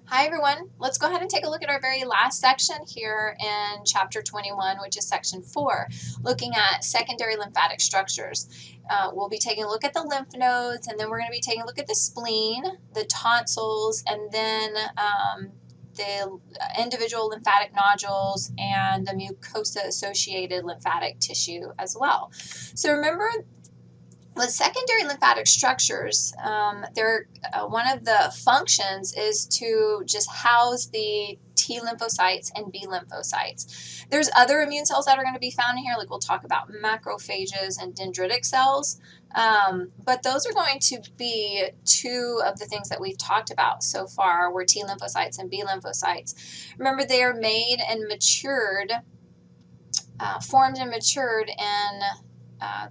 Hi everyone, let's go ahead and take a look at our very last section here in chapter 21, which is section 4, looking at secondary lymphatic structures. We'll be taking a look at the lymph nodes, and then we're going to be taking a look at the spleen, the tonsils, and then the individual lymphatic nodules and the mucosa-associated lymphatic tissue as well. So remember, with secondary lymphatic structures, one of the functions is to just house the T lymphocytes and B lymphocytes. There's other immune cells that are going to be found in here, like we'll talk about macrophages and dendritic cells, but those are going to be two of the things that we've talked about so far, were T lymphocytes and B lymphocytes. Remember, they are made and matured, formed and matured in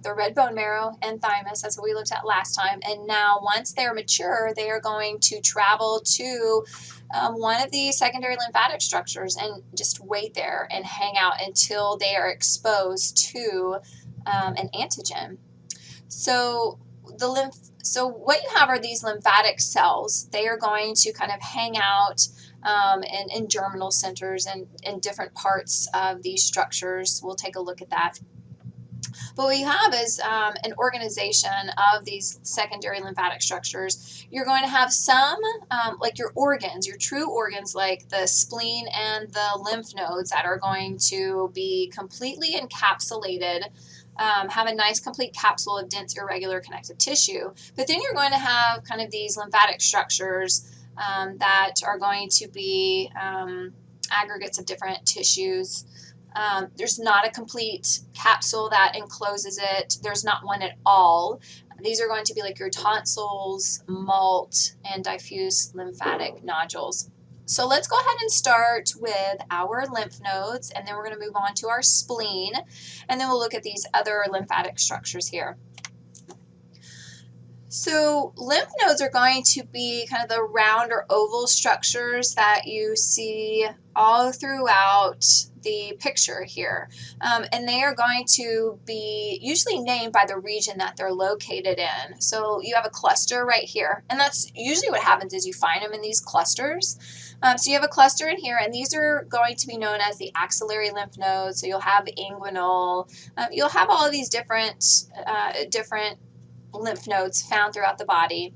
the red bone marrow and thymus. That's what we looked at last time. And now once they're mature, they are going to travel to one of the secondary lymphatic structures and just wait there and hang out until they are exposed to an antigen. So what you have are these lymphatic cells. They are going to kind of hang out in germinal centers and in different parts of these structures. We'll take a look at that. But what you have is an organization of these secondary lymphatic structures. You're going to have some, like your organs, your true organs, like the spleen and the lymph nodes, that are going to be completely encapsulated, have a nice complete capsule of dense irregular connective tissue. But then you're going to have kind of these lymphatic structures that are going to be aggregates of different tissues. There's not a complete capsule that encloses it. There's not one at all. These are going to be like your tonsils, MALT, and diffuse lymphatic nodules. So let's go ahead and start with our lymph nodes, and then we're going to move on to our spleen, and then we'll look at these other lymphatic structures here. So lymph nodes are going to be kind of the round or oval structures that you see all throughout the picture here. And they are going to be usually named by the region that they're located in. So you have a cluster right here, and that's usually what happens is you find them in these clusters. So you have a cluster in here, and these are going to be known as the axillary lymph nodes. So you'll have inguinal, you'll have all of these different lymph nodes found throughout the body,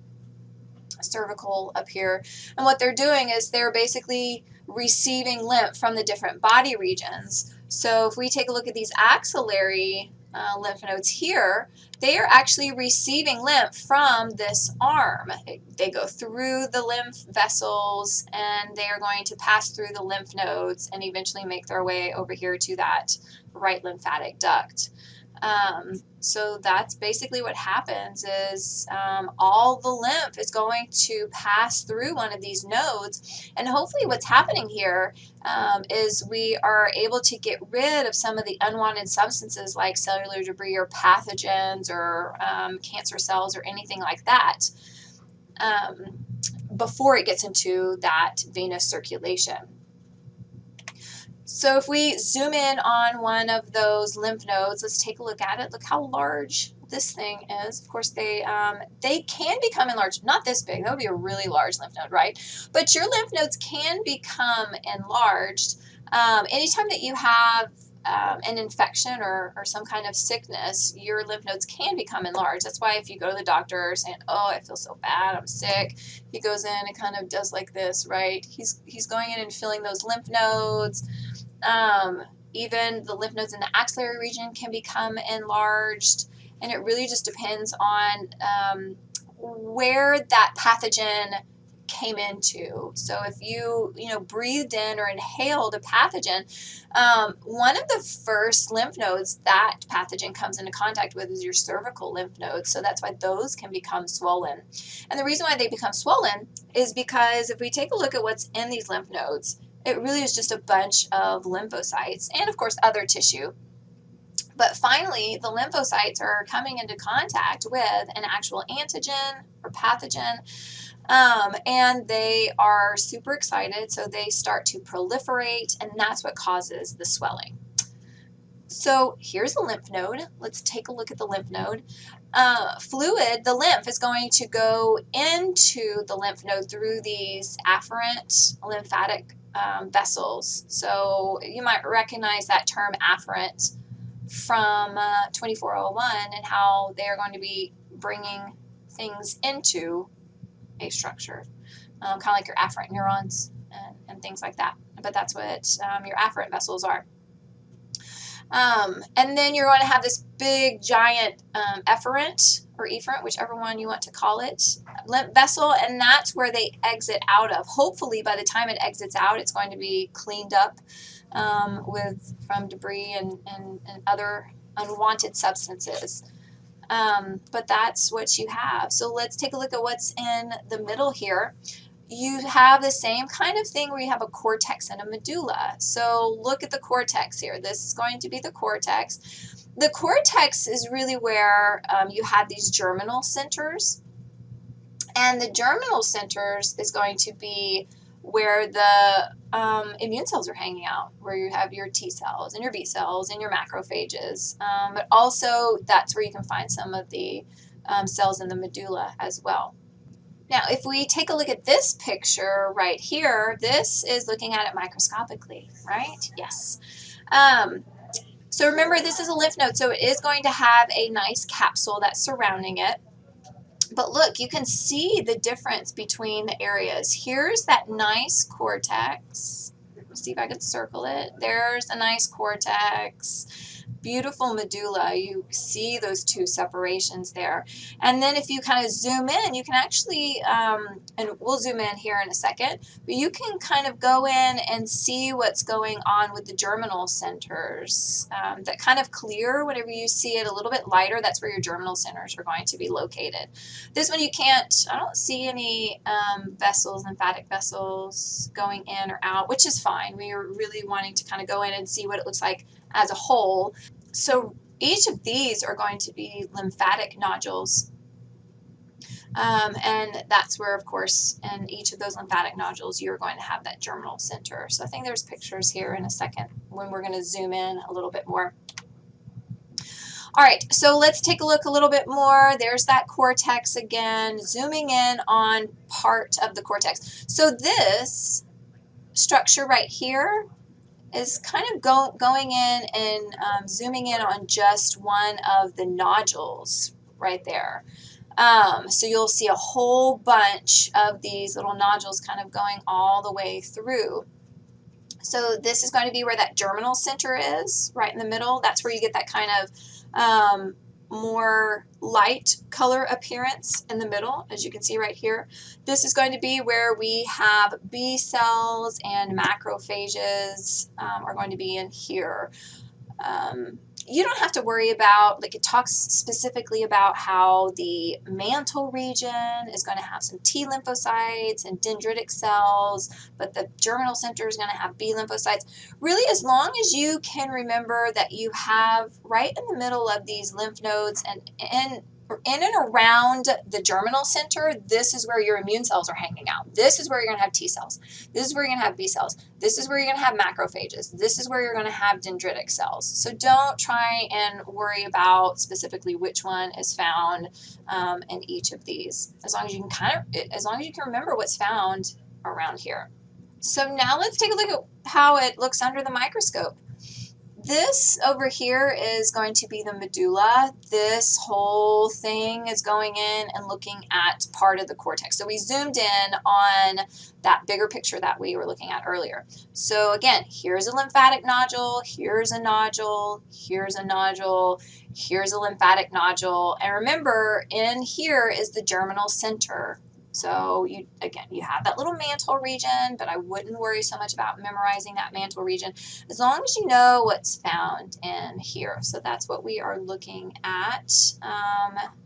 cervical up here. And what they're doing is they're basically receiving lymph from the different body regions. So if we take a look at these axillary lymph nodes here, they are actually receiving lymph from this arm. They go through the lymph vessels, and they are going to pass through the lymph nodes and eventually make their way over here to that right lymphatic duct. So that's basically what happens is all the lymph is going to pass through one of these nodes, and hopefully what's happening here is we are able to get rid of some of the unwanted substances like cellular debris or pathogens or cancer cells or anything like that before it gets into that venous circulation. So if we zoom in on one of those lymph nodes, let's take a look at it. Look how large this thing is. Of course, they can become enlarged. Not this big. That would be a really large lymph node, right? But your lymph nodes can become enlarged anytime that you have an infection or some kind of sickness. Your lymph nodes can become enlarged. That's why if you go to the doctor saying, "Oh, I feel so bad, I'm sick," he goes in and kind of does like this, right? He's going in and filling those lymph nodes. Even the lymph nodes in the axillary region can become enlarged, and it really just depends on where that pathogen came into. So if you breathed in or inhaled a pathogen, one of the first lymph nodes that pathogen comes into contact with is your cervical lymph nodes. So that's why those can become swollen. And the reason why they become swollen is because if we take a look at what's in these lymph nodes, it really is just a bunch of lymphocytes and, of course, other tissue. But finally, the lymphocytes are coming into contact with an actual antigen or pathogen, and they are super excited, so they start to proliferate, and that's what causes the swelling. So here's a lymph node. Let's take a look at the lymph node. Fluid, the lymph, is going to go into the lymph node through these afferent lymphatic vessels. So you might recognize that term afferent from 2401 and how they are going to be bringing things into a structure, kind of like your afferent neurons and things like that. But that's what your afferent vessels are. And then you're going to have this big giant efferent or efferent, whichever one you want to call it, lymph vessel, and that's where they exit out of. Hopefully by the time it exits out, it's going to be cleaned up from debris and other unwanted substances. But that's what you have. So let's take a look at what's in the middle here. You have the same kind of thing where you have a cortex and a medulla. So look at the cortex here. This is going to be the cortex. The cortex is really where you have these germinal centers. And the germinal centers is going to be where the immune cells are hanging out, where you have your T cells and your B cells and your macrophages. But also that's where you can find some of the cells in the medulla as well. Now, if we take a look at this picture right here, this is looking at it microscopically, right? Yes. So remember, this is a lymph node, so it is going to have a nice capsule that's surrounding it. But look, you can see the difference between the areas. Here's that nice cortex. Let's see if I can circle it. There's a nice cortex. Beautiful medulla. You see those two separations there. And then if you kind of zoom in, you can actually, and we'll zoom in here in a second, but you can kind of go in and see what's going on with the germinal centers. That kind of clear, whenever you see it a little bit lighter, that's where your germinal centers are going to be located. This one you can't, I don't see any vessels, lymphatic vessels going in or out, which is fine. We are really wanting to kind of go in and see what it looks like as a whole. So each of these are going to be lymphatic nodules. And that's where, of course, in each of those lymphatic nodules, you're going to have that germinal center. So I think there's pictures here in a second when we're going to zoom in a little bit more. All right, so let's take a look a little bit more. There's that cortex again, zooming in on part of the cortex. So this structure right here is kind of going in and zooming in on just one of the nodules right there. So you'll see a whole bunch of these little nodules kind of going all the way through. So this is going to be where that germinal center is, right in the middle. That's where you get that kind of more light color appearance in the middle, as you can see right here. This is going to be where we have B cells and macrophages are going to be in here. You don't have to worry about, like, it talks specifically about how the mantle region is going to have some T lymphocytes and dendritic cells, but the germinal center is going to have B lymphocytes. Really, as long as you can remember that you have right in the middle of these lymph nodes and in and around the germinal center, this is where your immune cells are hanging out. This is where you're going to have T cells. This is where you're going to have B cells. This is where you're going to have macrophages. This is where you're going to have dendritic cells. So don't try and worry about specifically which one is found in each of these, as long as you can remember what's found around here. So now let's take a look at how it looks under the microscope. This over here is going to be the medulla. This whole thing is going in and looking at part of the cortex. So we zoomed in on that bigger picture that we were looking at earlier. So again, here's a lymphatic nodule, here's a nodule, here's a nodule, here's a lymphatic nodule. And remember, in here is the germinal center. So you have that little mantle region, but I wouldn't worry so much about memorizing that mantle region as long as you know what's found in here. So that's what we are looking at.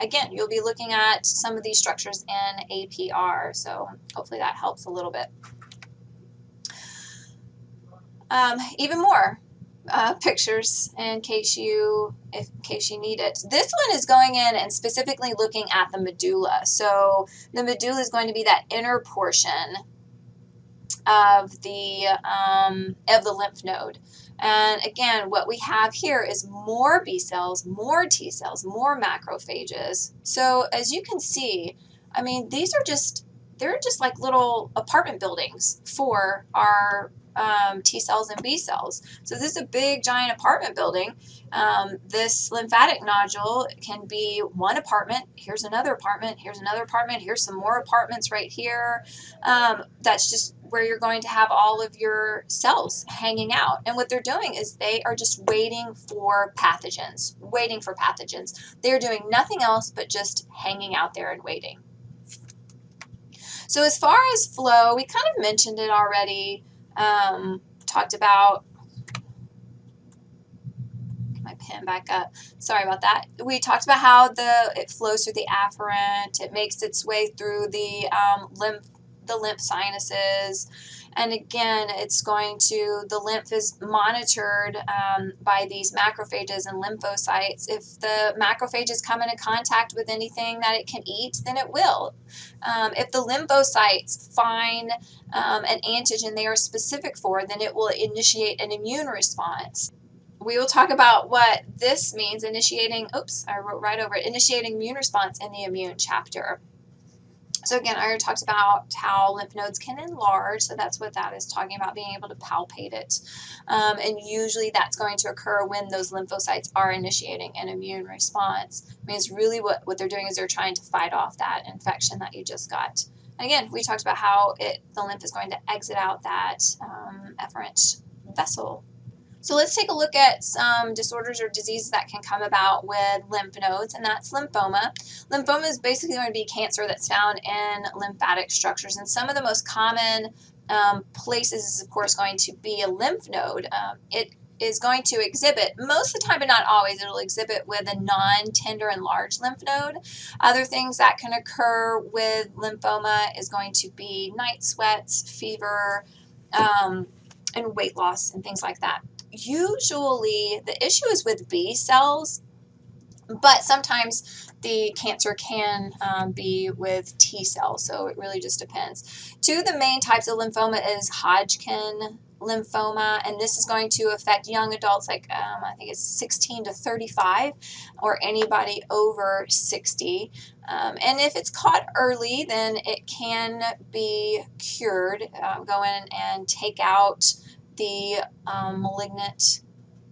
Again, you'll be looking at some of these structures in APR, so hopefully that helps a little bit. Even more pictures in case you need it. This one is going in and specifically looking at the medulla. So the medulla is going to be that inner portion of the lymph node. And again, what we have here is more B cells, more T cells, more macrophages. So as you can see, I mean, they're just like little apartment buildings for our T cells and B cells. So this is a big giant apartment building. This lymphatic nodule can be one apartment. Here's another apartment. Here's another apartment. Here's some more apartments right here. That's just where you're going to have all of your cells hanging out. And what they're doing is they are just waiting for pathogens, waiting for pathogens. They're doing nothing else but just hanging out there and waiting. So as far as flow, we kind of mentioned it already. Talked about, get my pen back up. Sorry about that. We talked about how it flows through the afferent. It makes its way through the lymph sinuses. And again, the lymph is monitored by these macrophages and lymphocytes. If the macrophages come into contact with anything that it can eat, then it will. If the lymphocytes find an antigen they are specific for, then it will initiate an immune response. We will talk about what this means, initiating immune response in the immune chapter. So again, I already talked about how lymph nodes can enlarge, so that's what that is talking about, being able to palpate it. And usually that's going to occur when those lymphocytes are initiating an immune response. I mean, it's really what they're doing is they're trying to fight off that infection that you just got. And again, we talked about how the lymph is going to exit out that efferent vessel. So let's take a look at some disorders or diseases that can come about with lymph nodes, and that's lymphoma. Lymphoma is basically going to be cancer that's found in lymphatic structures, and some of the most common places is, of course, going to be a lymph node. It is going to exhibit, most of the time but not always, it'll exhibit with a non-tender and large lymph node. Other things that can occur with lymphoma is going to be night sweats, fever, and weight loss and things like that. Usually the issue is with B cells, but sometimes the cancer can be with T cells, so it really just depends. Two of the main types of lymphoma is Hodgkin lymphoma, and this is going to affect young adults, like I think it's 16 to 35, or anybody over 60. And if it's caught early, then it can be cured. Go in and take out the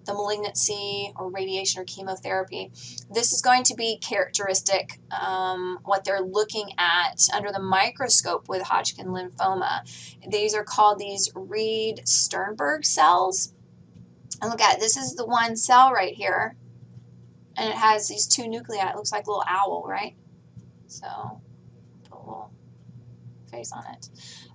malignancy or radiation or chemotherapy. This is going to be characteristic, what they're looking at under the microscope with Hodgkin lymphoma. These are called these Reed-Sternberg cells. And look at it, this is the one cell right here, and it has these two nuclei. It looks like a little owl, right? So put a little face on it.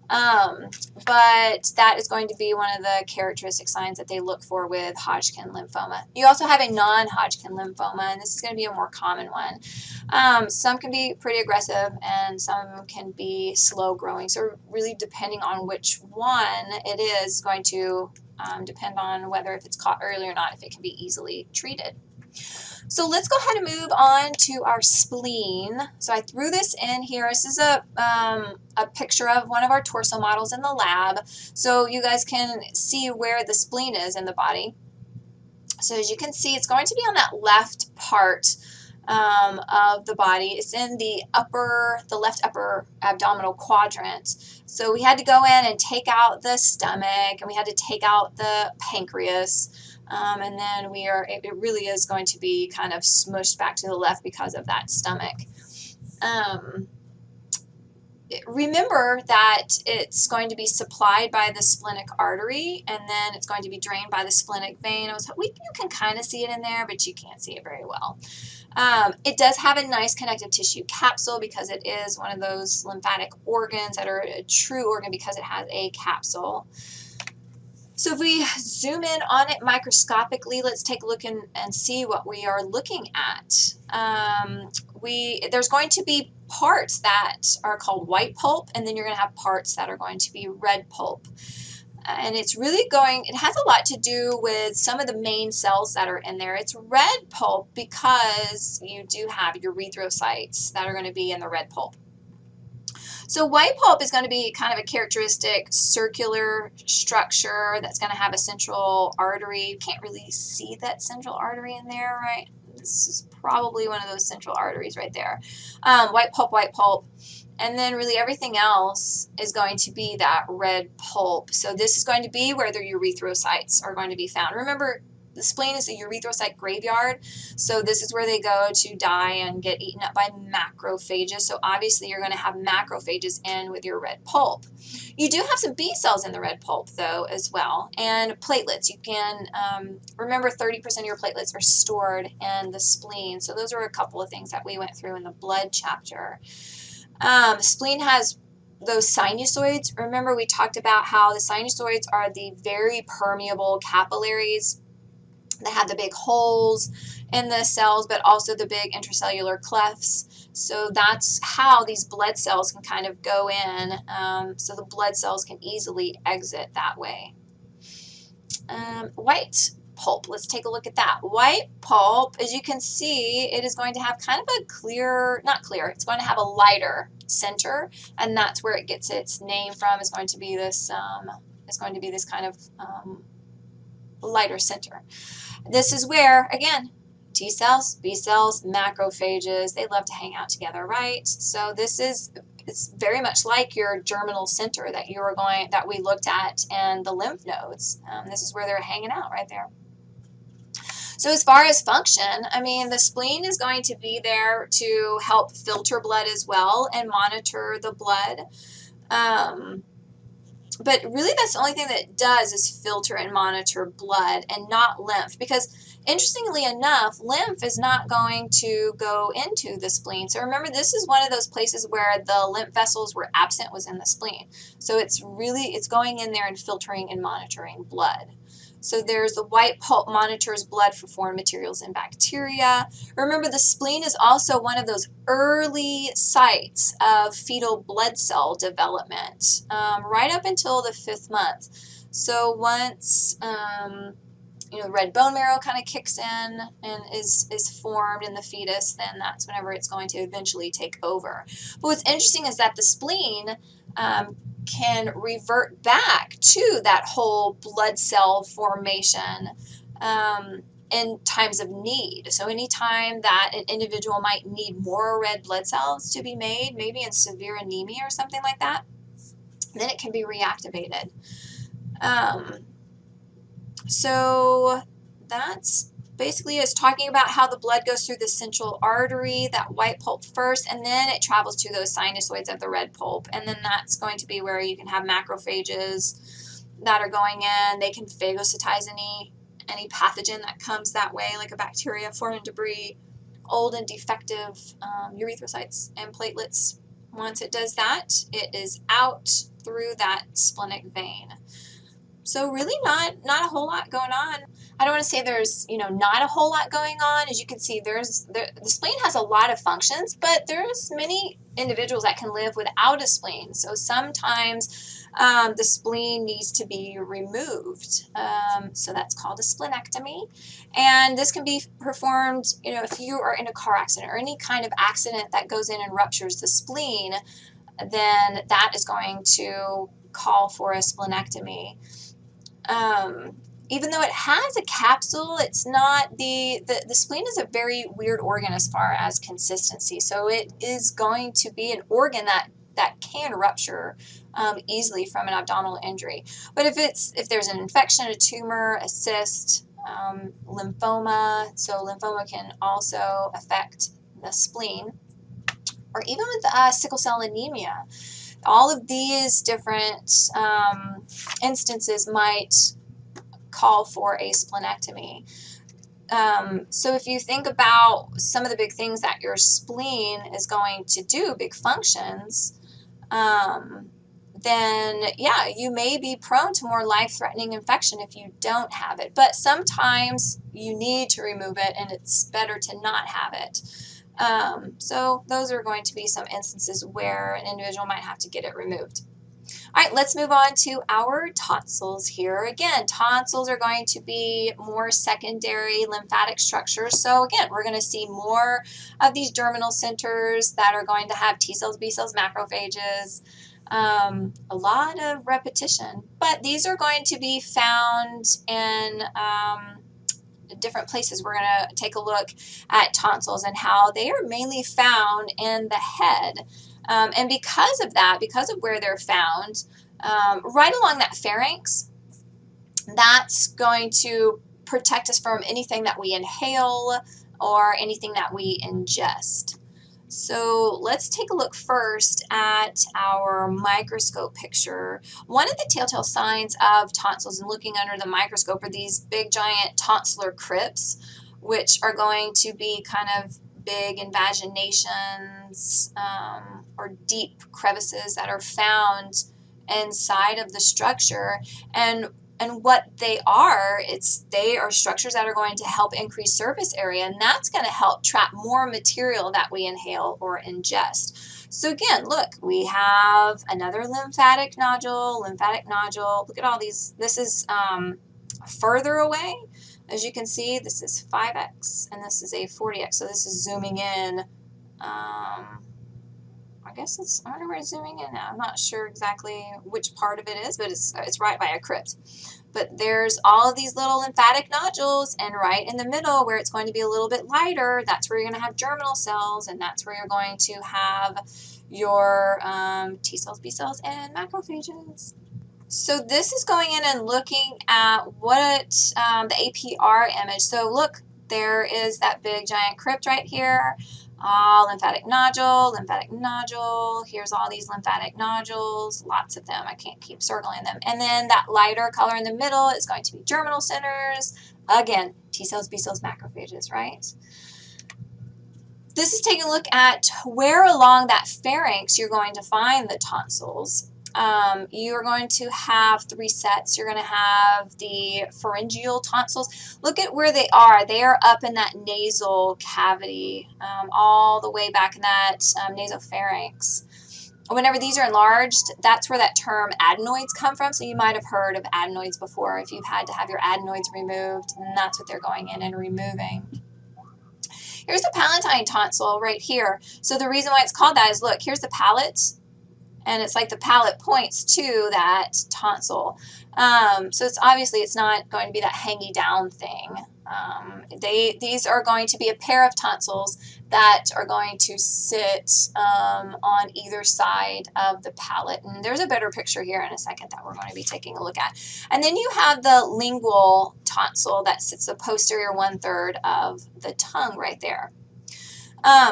But that is going to be one of the characteristic signs that they look for with Hodgkin lymphoma. You also have a non-Hodgkin lymphoma, and this is going to be a more common one. Some can be pretty aggressive, and some can be slow growing. So really depending on which one it is going to depend on whether if it's caught early or not, if it can be easily treated. So let's go ahead and move on to our spleen. So I threw this in here. This is a picture of one of our torso models in the lab, so you guys can see where the spleen is in the body. So as you can see, it's going to be on that left part of the body. It's in the left upper abdominal quadrant. So we had to go in and take out the stomach, and we had to take out the pancreas. And then it really is going to be kind of smushed back to the left because of that stomach. Remember that it's going to be supplied by the splenic artery, and then it's going to be drained by the splenic vein. You can kind of see it in there, but you can't see it very well. It does have a nice connective tissue capsule because it is one of those lymphatic organs that are a true organ because it has a capsule. So if we zoom in on it microscopically, let's take a look and see what we are looking at. There's going to be parts that are called white pulp, and then you're going to have parts that are going to be red pulp. And it has a lot to do with some of the main cells that are in there. It's red pulp because you do have your erythrocytes that are going to be in the red pulp. So white pulp is going to be kind of a characteristic circular structure that's going to have a central artery. You can't really see that central artery in there, right? This is probably one of those central arteries right there. White pulp, white pulp. And then really everything else is going to be that red pulp. So this is going to be where the erythrocytes are going to be found. Remember, the spleen is the erythrocyte graveyard. So this is where they go to die and get eaten up by macrophages. So obviously you're going to have macrophages in with your red pulp. You do have some B cells in the red pulp though as well, and platelets. You can remember 30% of your platelets are stored in the spleen. So those are a couple of things that we went through in the blood chapter. Spleen has those sinusoids. Remember we talked about how the sinusoids are the very permeable capillaries that have the big holes in the cells, but also the big intracellular clefts. So that's how these blood cells can kind of go in, so the blood cells can easily exit that way. White pulp, let's take a look at that. White pulp, as you can see, it is going to have kind of a clear, not clear, it's going to have a lighter center, and that's where it gets its name from. It's going to be this kind of lighter center. This is where, again, T cells, B cells, macrophages, they love to hang out together, right? So it's very much like your germinal center that we looked at and the lymph nodes. This is where they're hanging out right there. So as far as function, I mean, the spleen is going to be there to help filter blood as well and monitor the blood. But really that's the only thing that it does is filter and monitor blood and not lymph, because interestingly enough, lymph is not going to go into the spleen. So remember, this is one of those places where the lymph vessels were absent, was in the spleen. So it's going in there and filtering and monitoring blood. So there's the white pulp monitors blood for foreign materials and bacteria. Remember, the spleen is also one of those early sites of fetal blood cell development, right up until the 5th month. So once the red bone marrow kind of kicks in and is formed in the fetus, then that's whenever it's going to eventually take over. But what's interesting is that the spleen can revert back to that whole blood cell formation in times of need. So anytime that an individual might need more red blood cells to be made, maybe in severe anemia or something like that, then it can be reactivated. So that's basically is talking about how the blood goes through the central artery, that white pulp first, and then it travels to those sinusoids of the red pulp. And then that's going to be where you can have macrophages that are going in. They can phagocytize any pathogen that comes that way, like a bacteria, foreign debris, old and defective erythrocytes and platelets. Once it does that, it is out through that splenic vein. So really not a whole lot going on. I don't want to say there's, not a whole lot going on. As you can see, the spleen has a lot of functions, but there's many individuals that can live without a spleen. So sometimes the spleen needs to be removed. So that's called a splenectomy. And this can be performed, if you are in a car accident or any kind of accident that goes in and ruptures the spleen, then that is going to call for a splenectomy. Even though it has a capsule, it's not the spleen is a very weird organ as far as consistency. So it is going to be an organ that can rupture easily from an abdominal injury. But if there's an infection, a tumor, a cyst, lymphoma, so lymphoma can also affect the spleen, or even with sickle cell anemia. All of these different instances might call for a splenectomy. So if you think about some of the big things that your spleen is going to do, big functions, then yeah, you may be prone to more life-threatening infection if you don't have it. But sometimes you need to remove it, and it's better to not have it. So those are going to be some instances where an individual might have to get it removed. All right, let's move on to our tonsils here. Again, tonsils are going to be more secondary lymphatic structures. So again, we're going to see more of these germinal centers that are going to have T cells, B cells, macrophages, a lot of repetition. But these are going to be found in different places. We're going to take a look at tonsils and how they are mainly found in the head. And because of that, because of where they're found, right along that pharynx, that's going to protect us from anything that we inhale or anything that we ingest. So let's take a look first at our microscope picture. One of the telltale signs of tonsils and looking under the microscope are these big giant tonsillar crypts, which are going to be kind of big invaginations or deep crevices that are found inside of the structure. And what they are structures that are going to help increase surface area, and that's going to help trap more material that we inhale or ingest. So again, look, we have another lymphatic nodule. Look at all these. This is further away. As you can see, this is 5x and this is a 40x. So this is zooming in. I wonder where it's zooming in now. I'm not sure exactly which part of it is, but it's right by a crypt. But there's all of these little lymphatic nodules, and right in the middle where it's going to be a little bit lighter, that's where you're going to have germinal cells, and that's where you're going to have your T cells, B cells, and macrophages. So this is going in and looking at what the APR image. So look, there is that big giant crypt right here. Lymphatic nodule. Here's all these lymphatic nodules, lots of them. I can't keep circling them. And then that lighter color in the middle is going to be germinal centers. Again, T cells, B cells, macrophages, right? This is taking a look at where along that pharynx you're going to find the tonsils. You're going to have 3 sets. You're going to have the pharyngeal tonsils. Look at where they are. They are up in that nasal cavity, all the way back in that nasopharynx. Whenever these are enlarged, that's where that term adenoids come from. So you might have heard of adenoids before if you've had to have your adenoids removed, and that's what they're going in and removing. Here's the palatine tonsil right here. So the reason why it's called that is, look, here's the palate. And it's like the palate points to that tonsil. So it's not going to be that hangy down thing. These are going to be a pair of tonsils that are going to sit on either side of the palate. And there's a better picture here in a second that we're going to be taking a look at. And then you have the lingual tonsil that sits the posterior 1/3 of the tongue right there.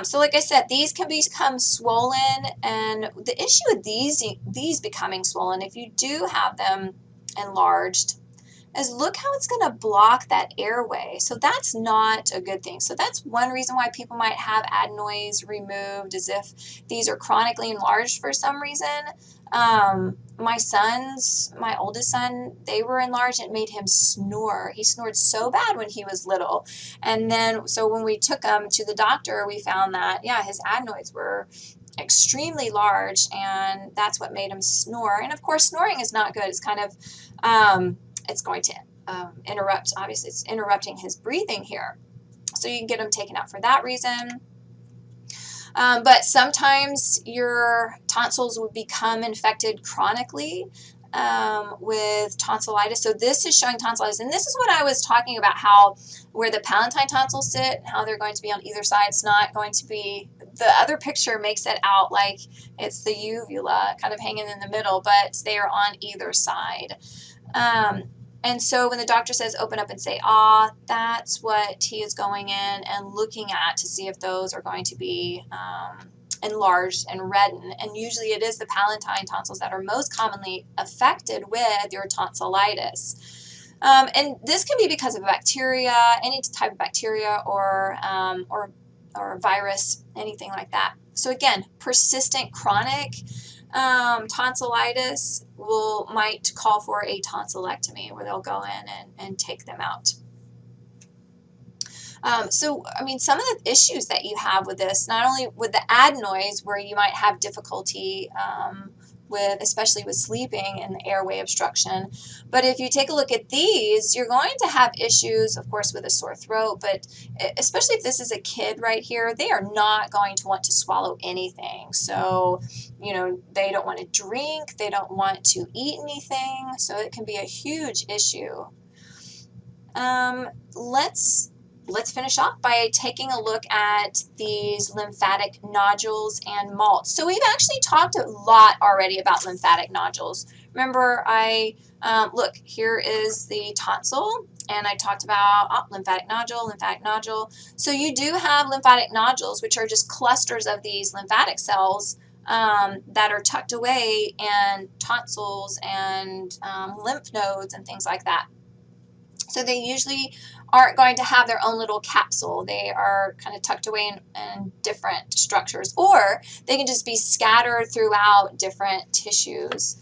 So like I said, these can become swollen, and the issue with these becoming swollen, if you do have them enlarged, is look how it's going to block that airway. So that's not a good thing. So that's one reason why people might have adenoids removed, is if these are chronically enlarged for some reason. My oldest son, they were enlarged. It made him snore. He snored so bad when he was little. And then, so when we took him to the doctor, we found that, yeah, his adenoids were extremely large, and that's what made him snore. And of course, snoring is not good. It's kind of, it's going to interrupt, obviously, it's interrupting his breathing here. So you can get him taken out for that reason. But sometimes your tonsils would become infected chronically with tonsillitis. So this is showing tonsillitis. And this is what I was talking about, how where the palatine tonsils sit, how they're going to be on either side. It's not going to be, the other picture makes it out like it's the uvula kind of hanging in the middle, but they are on either side. And so when the doctor says open up and say ah, that's what he is going in and looking at to see if those are going to be enlarged and redden. And usually it is the palatine tonsils that are most commonly affected with your tonsillitis. And this can be because of bacteria, any type of bacteria or virus, anything like that. So again, persistent chronic tonsillitis might call for a tonsillectomy, where they'll go in and take them out. So, I mean, some of the issues that you have with this, not only with the adenoids, where you might have difficulty especially with sleeping and the airway obstruction. But if you take a look at these, you're going to have issues, of course, with a sore throat, but especially if this is a kid right here, they are not going to want to swallow anything. So, you know, they don't want to drink, they don't want to eat anything, so it can be a huge issue. Let's finish off by taking a look at these lymphatic nodules and malts. So we've actually talked a lot already about lymphatic nodules. Remember, look, here is the tonsil, and I talked about lymphatic nodule. So you do have lymphatic nodules, which are just clusters of these lymphatic cells that are tucked away in tonsils and lymph nodes and things like that. So they usually aren't going to have their own little capsule. They are kind of tucked away in different structures, or they can just be scattered throughout different tissues.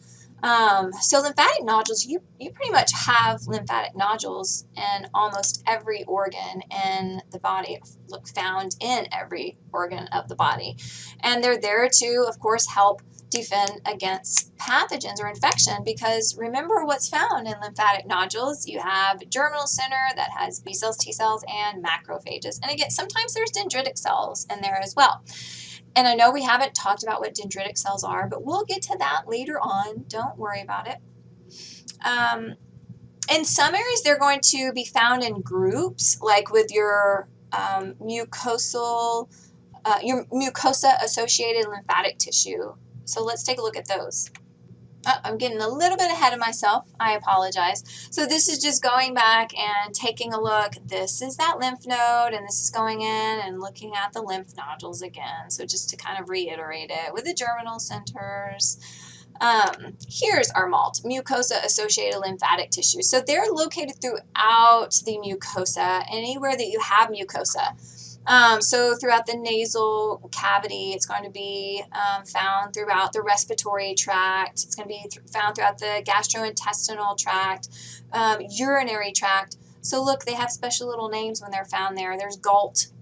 So lymphatic nodules, you pretty much have lymphatic nodules in almost every organ in the body, found in every organ of the body. And they're there to, of course, help defend against pathogens or infection, because remember what's found in lymphatic nodules. You have germinal center that has B cells, T cells, and macrophages. And again, sometimes there's dendritic cells in there as well. And I know we haven't talked about what dendritic cells are, but we'll get to that later on. Don't worry about it. In some areas, they're going to be found in groups, like with your mucosa-associated lymphatic tissue. So let's take a look at those. Oh, I'm getting a little bit ahead of myself. I apologize. So this is just going back and taking a look. This is that lymph node, and this is going in and looking at the lymph nodules again. So just to kind of reiterate it with the germinal centers. Here's our MALT, mucosa-associated lymphatic tissue. So they're located throughout the mucosa, anywhere that you have mucosa. So throughout the nasal cavity, it's going to be found throughout the respiratory tract. It's going to be found throughout the gastrointestinal tract, urinary tract. So look, they have special little names when they're found there. There's GALT,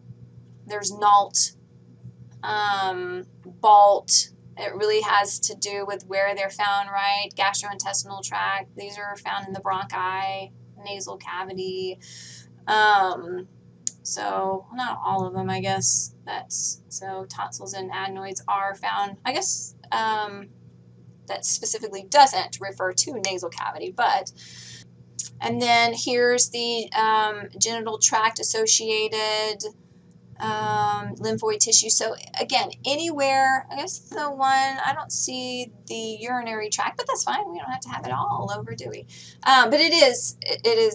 there's NALT, BALT. It really has to do with where they're found, right? Gastrointestinal tract. These are found in the bronchi, nasal cavity. So not all of them, I guess. So tonsils and adenoids are found. I guess that specifically doesn't refer to nasal cavity, but. And then here's the genital tract associated lymphoid tissue. So again, anywhere, I guess the one, I don't see the urinary tract, but that's fine. We don't have to have it all over, do we? But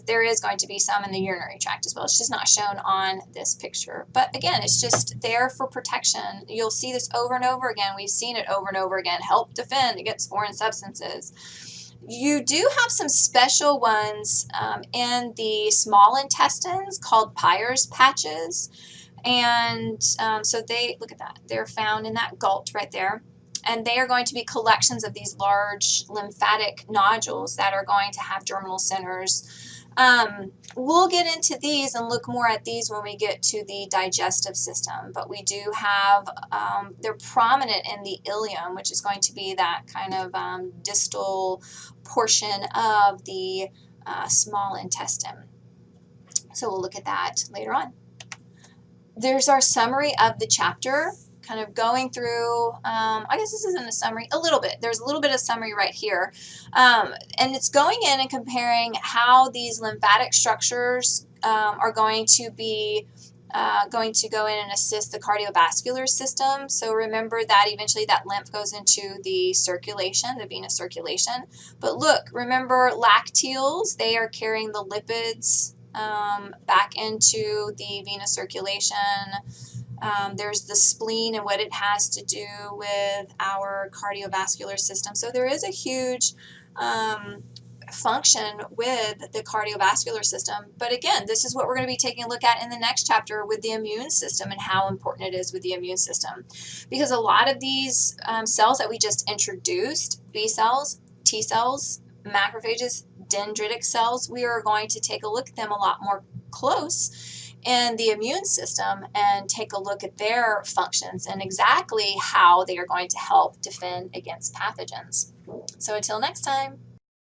there is going to be some in the urinary tract as well. It's just not shown on this picture. But again, it's just there for protection. You'll see this over and over again. We've seen it over and over again. Help defend against foreign substances. You do have some special ones in the small intestines called Peyer's patches. And so look at that, they're found in that GALT right there. And they are going to be collections of these large lymphatic nodules that are going to have germinal centers. We'll get into these and look more at these when we get to the digestive system. But we do have, they're prominent in the ileum, which is going to be that kind of distal portion of the small intestine. So we'll look at that later on. There's our summary of the chapter, kind of going through, I guess this isn't a summary, a little bit. There's a little bit of summary right here. And it's going in and comparing how these lymphatic structures are going to go in and assist the cardiovascular system. So remember that eventually that lymph goes into the circulation, the venous circulation. But look, remember lacteals, they are carrying the lipids back into the venous circulation. There's the spleen and what it has to do with our cardiovascular system. So there is a huge function with the cardiovascular system. But again, this is what we're going to be taking a look at in the next chapter with the immune system and how important it is with the immune system. Because a lot of these cells that we just introduced, B cells, T cells, macrophages, dendritic cells, we are going to take a look at them a lot more close in the immune system and take a look at their functions and exactly how they are going to help defend against pathogens. So until next time.